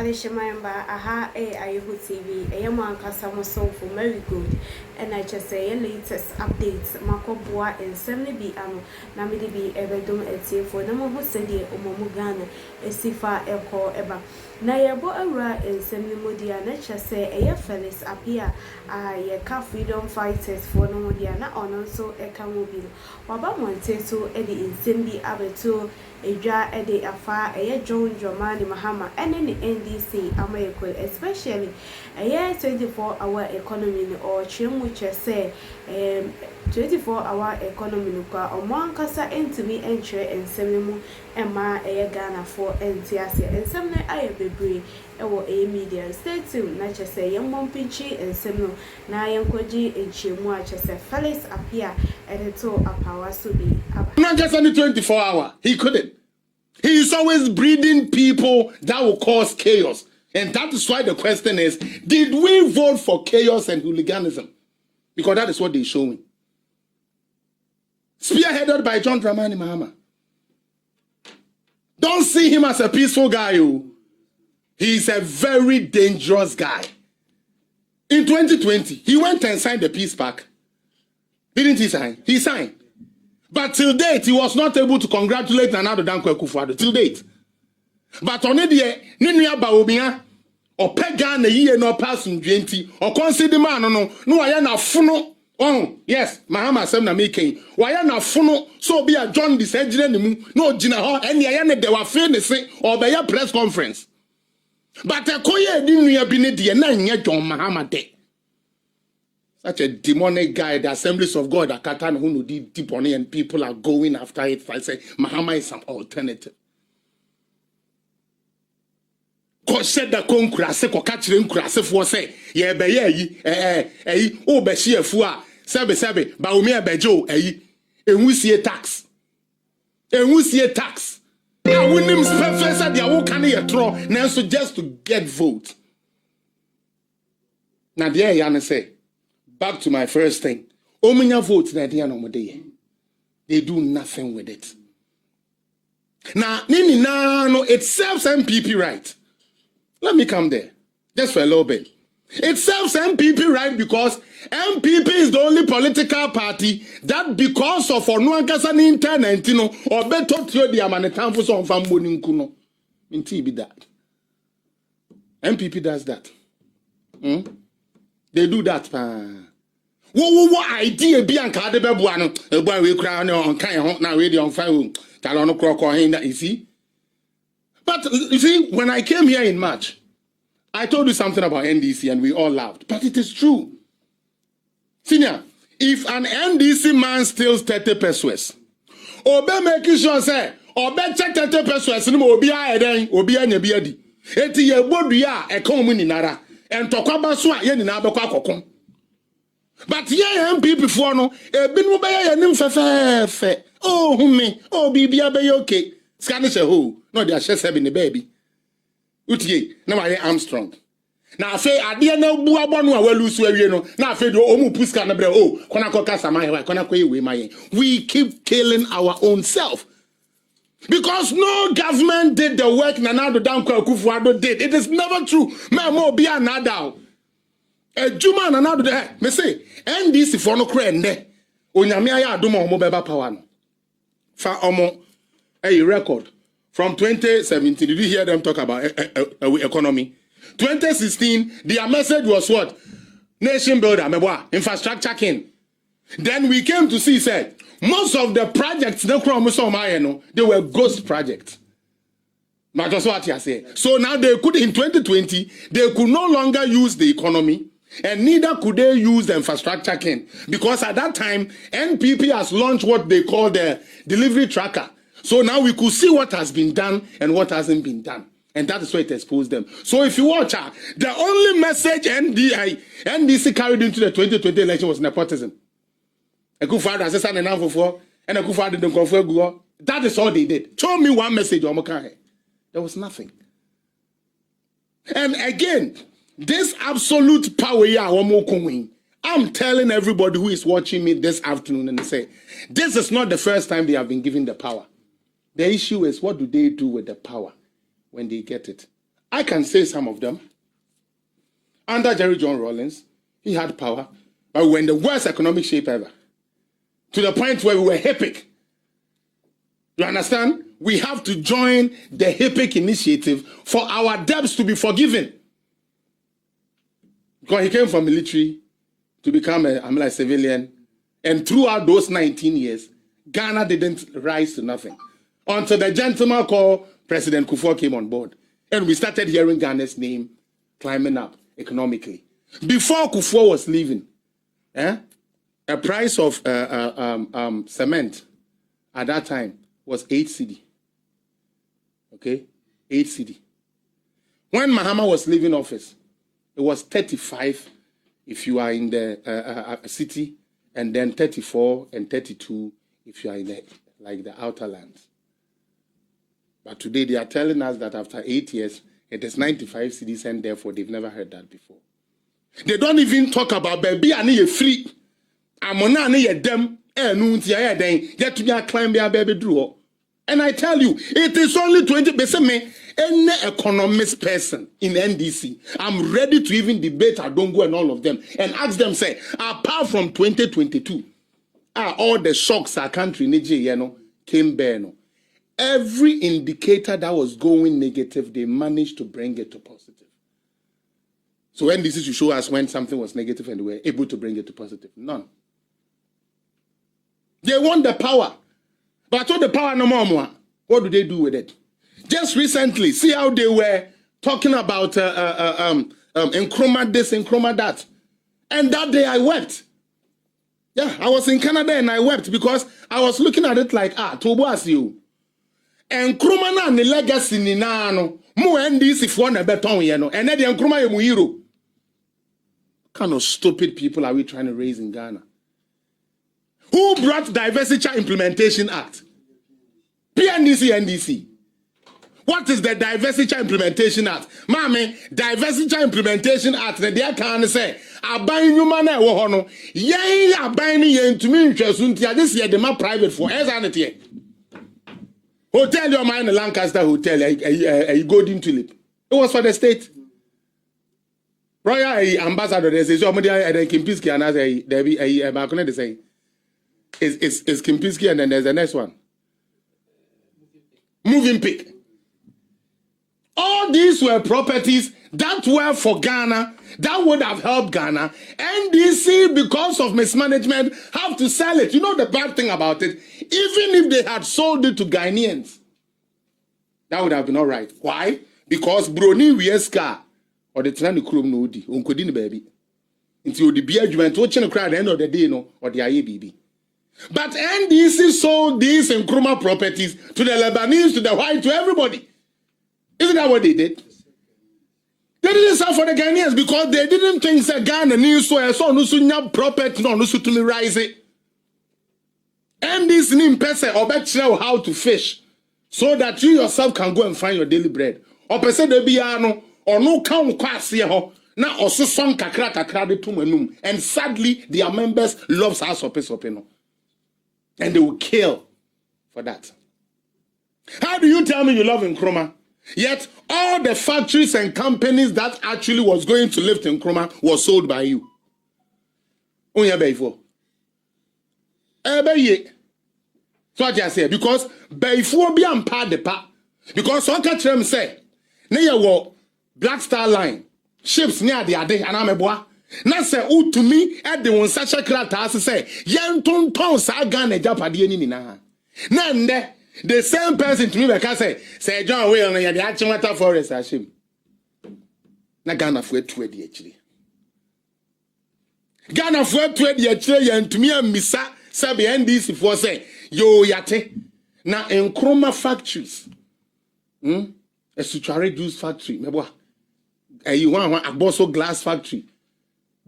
Adeshemayamba, aha, Ayuhu TV, a Yaman Kasamo Soul for very good. And I just say, latest updates, Marco Bois and Semni be Amo, Namidi be Ebedum et for Namo Sedi, Omomugana, a Sifa Elko Eba. Nayabo Ara and Semni Modia, nature say, a Felix appear, a car freedom fighters for Nomodiana, on also a Camobil. Waba Monteso, Eddie in Simbi Abeto, a jar Eddie Afar, a John Jomani Mahama, and any NDC, American, especially a year 24-hour economy or Chim, which I say 24-hour economy, or Moncasa entity entry and Semimu, and my a Ghana for NTS, and some I be brave. Ewo a media stay tuned na chese young Mompinchi and Semu na Yankoji and Chimwa chese Felix appear editor a power so be not just only 24-hour. He couldn't. He is always breeding people that will cause chaos. And that is why the question is, did we vote for chaos and hooliganism? Because that is what they're showing. Spearheaded by John Dramani Mahama. Don't see him as a peaceful guy. He's a very dangerous guy. In 2020, he went and signed the peace pact. Didn't he sign? He signed. But till date, he was not able to congratulate Nana Dankwa Akufo-Addo. Till date. But on the day, Ninia Bawumia, or Pegan a year no passing 20, or consider man, no, I am a funo. Oh, yes, Mahama said na making. Why are na funo? So be a John Disengine, no Jina, and Yana de were finishing or by a press conference. But a koye didn't have been the 9 year John Mahama day. Such a demonic guy, the Assemblies of God, a Katan who did deep on it, and people are going after it. I say, Mahama is some alternative. Cause said the concrase, ko catching crase for say, ye be ye, oh, be she a fua, sebe, Bawumia bejo, and we see a tax. And we see a tax. Now, when them professor, they are can you throw, now so just to get vote. Now, there, Yana say, back to my first thing. Ominya votes, they do nothing with it. Now, Nini, no, it serves MPP right. Let me come there, just for a little bit. It serves MPP right because MPP is the only political party that because of Onuankasa internet, or better to the Amanitan for some family kuno. Minti be that. MPP does that. They do that. What idea be an card a boy we crown on kind now radio on fire. Talono croc or that you see. But you see, when I came here in March, I told you something about NDC and we all laughed. But it is true. Senior, if an NDC man steals 30 pesos, obe making sure say, obe check 30 pesos, obi aeden, obi anyebiadi. Eti ye bodu ya ekonomi ni nara. En tokwaba so a ye ni na abekwa kokon. But ye MPP for no, ebi no be ye nim fefe. Oh me, oh bibia be okay. Scanish a ho, no they are share seven the baby. Utie, now I am Armstrong. Now I say I didn't know Buabonu a well lose where no. Now I say do omu puska na bre oh, kona koka samai, kona kwe we my. We keep killing our own self. Because no government did the work Nana Dankwa Akufo-Addo did. It is never true. Me mo be another. A Juma Nana de me say NDC for no krende. Onyame aya adoma omo beba power no. Fa omo a record from 2017. Did you hear them talk about economy? 2016, their message was what? Nation builder, infrastructure king. Then we came to see, said, most of the projects, they were ghost projects. But that's what I say. So now they could, in 2020, they could no longer use the economy, and neither could they use the infrastructure king. Because at that time, NPP has launched what they call the delivery tracker. So now we could see what has been done and what hasn't been done. And that is why it exposed them. So if you watch the only message NDC carried into the 2020 election was nepotism. Akufo-Addo said enough for and Akufo-Addo didn't confirm. That is all they did. Show me one message. There was nothing. And again, this absolute power I'm telling everybody who is watching me this afternoon and they say, this is not the first time they have been given the power. The issue is, what do they do with the power when they get it? I can say some of them. Under Jerry John Rawlings, he had power, but we were in the worst economic shape ever. To the point where we were HIPIC. You understand? We have to join the HIPIC initiative for our debts to be forgiven. Because he came from military to become a civilian. And throughout those 19 years, Ghana didn't rise to nothing. Until the gentleman called President Kufuor came on board. And we started hearing Ghana's name climbing up economically. Before Kufuor was leaving, a price of cement at that time was 8 cedi. Okay? 8 cedi. When Mahama was leaving office, it was 35 if you are in the city, and then 34 and 32 if you are in the outer lands. But today they are telling us that after 8 years, it is 95 cedis, and therefore they've never heard that before. They don't even talk about baby and ye free. Amona and ye dem yet to climb their baby draw. And I tell you, it is only 20%. Me, any economist person in NDC, I'm ready to even debate Adongo and all of them and ask them, say, apart from 2022, all the shocks our country came bare. Every indicator that was going negative, they managed to bring it to positive. So NDC should show us when something was negative and they were able to bring it to positive. None. They want the power. But all the power no more. What do they do with it? Just recently, see how they were talking about Nkrumah this, Nkrumah that. And that day I wept. Yeah, I was in Canada and I wept because I was looking at it like, Tobo as you. Nkrumah na the legacy ni na no. Mo NDC for na beton ye no. And then the Nkrumah ye mu hero. What kind of stupid people are we trying to raise in Ghana? Who brought Diversity Implementation Act? PNDC, NDC. What is the Diversity Implementation Act? Mami, Diversity Implementation Act, they can say, abayin human wohono, yen abayin yen to me interest this year the private for exanity. Hotel your mind, Lancaster Hotel, a golden tulip. It was for the state. Royal ambassador, they say, somebody Kimpiski and as a Debbie, a Marcone, they say, is Kimpiski, and then there's the next one. Moving pick. All these were properties that were for Ghana, that would have helped Ghana. NDC, because of mismanagement, have to sell it. You know the bad thing about it? Even if they had sold it to Ghanaians, that would have been all right. Why? Because Broni Wieska or the Trani Krum Nodi, Unkodini baby. Until the beer you went to watching the crowd at the end of the day, no, or the IABB. But NDC sold these Nkrumah properties to the Lebanese, to the white, to everybody. Isn't that what they did? They didn't sell for the Ghanaians because they didn't think that Ghana needs so no property, no to me rise it. NDC in person or better how to fish so that you yourself can go and find your daily bread. Or person de biano or no count kwasi ho. Now also some kakra de tumenum. And sadly, their members loves us opino. And they will kill for that. How do you tell me you love Nkrumah? Yet all the factories and companies that actually was going to lift Nkrumah was sold by you. Only before. So what I say, because before be part the part. Because one catch them say, near war Black Star Line, ships near the Ade and Ameboa. Na say who to me at the one such a crata say yen ton sa Ghana Japadi ni na. Nande the same person to me can say John Will na the Achimata Forest ashim. Na Ghana for 20 actually. Ghana for 20 actually and to me and Misa sabi NDC for say yo yate na Nkrumah factories. A sutuare juice factory meboa. You want a Bosso glass factory.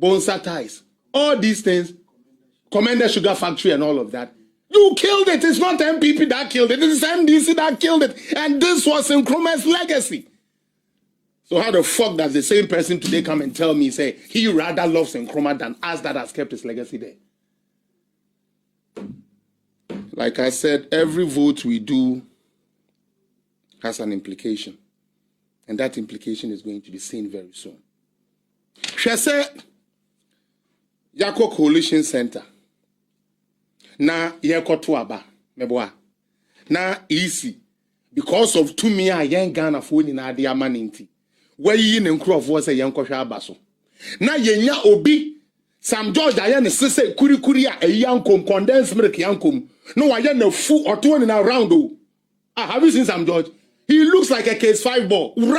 Bonsa ties, all these things, Commander Sugar Factory and all of that. You killed it. It's not MPP that killed it. It's NDC that killed it. And this was Nkrumah's legacy. So how the fuck does the same person today come and tell me, say, he rather loves Nkrumah than us that has kept his legacy there? Like I said, every vote we do has an implication. And that implication is going to be seen very soon. She said, Yako Coalition Center. Na Yako Tuaba, Meboa. Na easy. Because of 2 million young Ghana for in Adia Maninti. Where yin and crop was a young Koshabaso. Na Yenya Obi, Sam George, I am a sister, Kurikuria, a young condensed milk yankum. No, I am a fool or 2 in a round. Have you seen Sam George? He looks like a case 5 ball. Round.